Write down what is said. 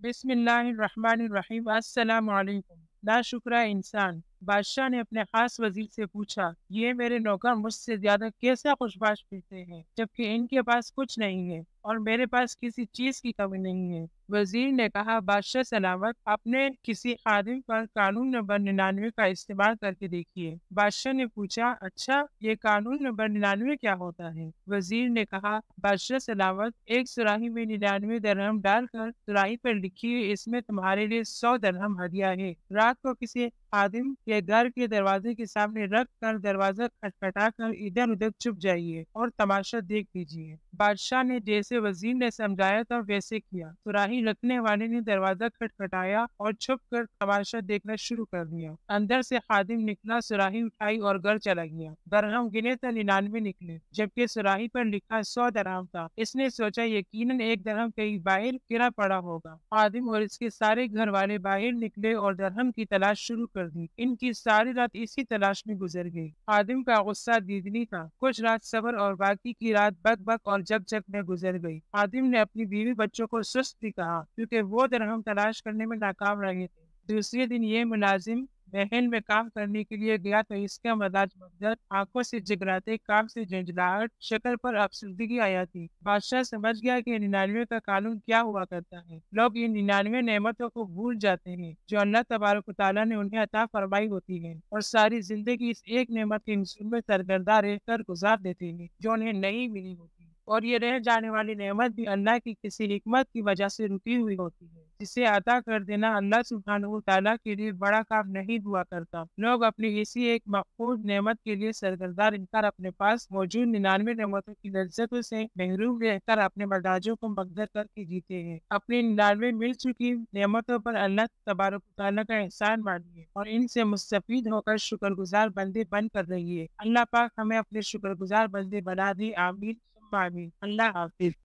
بسم اللہ الرحمن الرحیم السلام علیکم۔ ناشکرہ انسان بادشاہ نے اپنے خاص وزیر سے پوچھا، یہ میرے نوکر مجھ سے زیادہ کیسا خوش باش پھرتے ہیں جبکہ ان کے پاس کچھ نہیں ہے اور میرے پاس کسی چیز کی کمی نہیں ہے۔ وزیر نے کہا، بادشاہ سلامت، اپنے کسی خادم پر قانون نمبر 99 کا استعمال کر کے دیکھیے۔ بادشاہ نے پوچھا، اچھا، یہ قانون نمبر 99 کیا ہوتا ہے؟ وزیر نے کہا، بادشاہ سلامت، ایک سراہی میں 99 درہم ڈال کر سراہی پر لکھیے، اس میں تمہارے لیے 100 درہم ہدیہ ہے۔ رات کو کسی خادم کے گھر کے دروازے کے سامنے رکھ کر دروازہ کھٹکھٹا کر ادھر ادھر چھپ جائیے اور تماشا دیکھ لیجیے۔ بادشاہ نے جیسے وزیر نے سمجھایا تھا ویسے کیا۔ سراہی رکھنے والے نے دروازہ کھٹکھٹایا اور چھپ کر تماشا دیکھنا شروع کر دیا۔ اندر سے خادم نکلا، سراہی اٹھائی اور گھر چلا گیا۔ درہم گنے تو 99 نکلے جبکہ سراہی پر لکھا 100 درہم تھا۔ اس نے سوچا یقیناً ایک درہم کہیں باہر گرا پڑا ہوگا۔ خادم اور اس کے سارے گھر والے باہر نکلے اور درہم کی تلاش شروع کر دی۔ ان کی ساری رات اسی تلاش میں گزر گئی۔ خادم کا غصہ دیدنی تھا۔ کچھ رات صبر اور باقی کی رات بک بک اور جگ جگ میں گزر گئی۔ خادم نے اپنی بیوی بچوں کو سست بھی کہا کیونکہ وہ درہم تلاش کرنے میں ناکام رہے تھے۔ دوسرے دن یہ ملازم محل میں کام کرنے کے لیے گیا تو اس کا مزاج مبدل، آنکھوں سے جگراتے، کام سے جھنجھلاہٹ، شکل پر افسردگی آیا تھی۔ بادشاہ سمجھ گیا کہ 99 کا قانون کیا ہوا کرتا ہے۔ لوگ ان 99 نعمتوں کو بھول جاتے ہیں جو اللہ تبارک و تعالیٰ نے انہیں عطا فرمائی ہوتی ہے اور ساری زندگی اس ایک نعمت کے حصول میں سرگرداں رہ کر گزار دیتے ہیں جو انہیں نہیں ملی ہوتی، اور یہ رہ جانے والی نعمت بھی اللہ کی کسی حکمت کی وجہ سے رکی ہوئی ہوتی ہے جسے عطا کر دینا اللہ سبحانہ و تعالیٰ کے لیے بڑا کام نہیں ہوا کرتا۔ لوگ اپنی اسی ایک محفوظ نعمت کے لیے سرگرداں رہ کر اپنے پاس موجود 99 نعمتوں کی لذتوں سے محروم رہ کر اپنے مزاجوں کو مقدر کر کے جیتے ہیں۔ اپنی 99 مل چکی نعمتوں پر اللہ تبارک و تعالیٰ کا احسان مانیے اور ان سے مستفید ہو کر شکر گزار بندے بن کر رہیے۔ اللہ پاک ہمیں اپنے شکر گزار بندے بنا دے، آمین ثم آمین۔ اللہ حافظ۔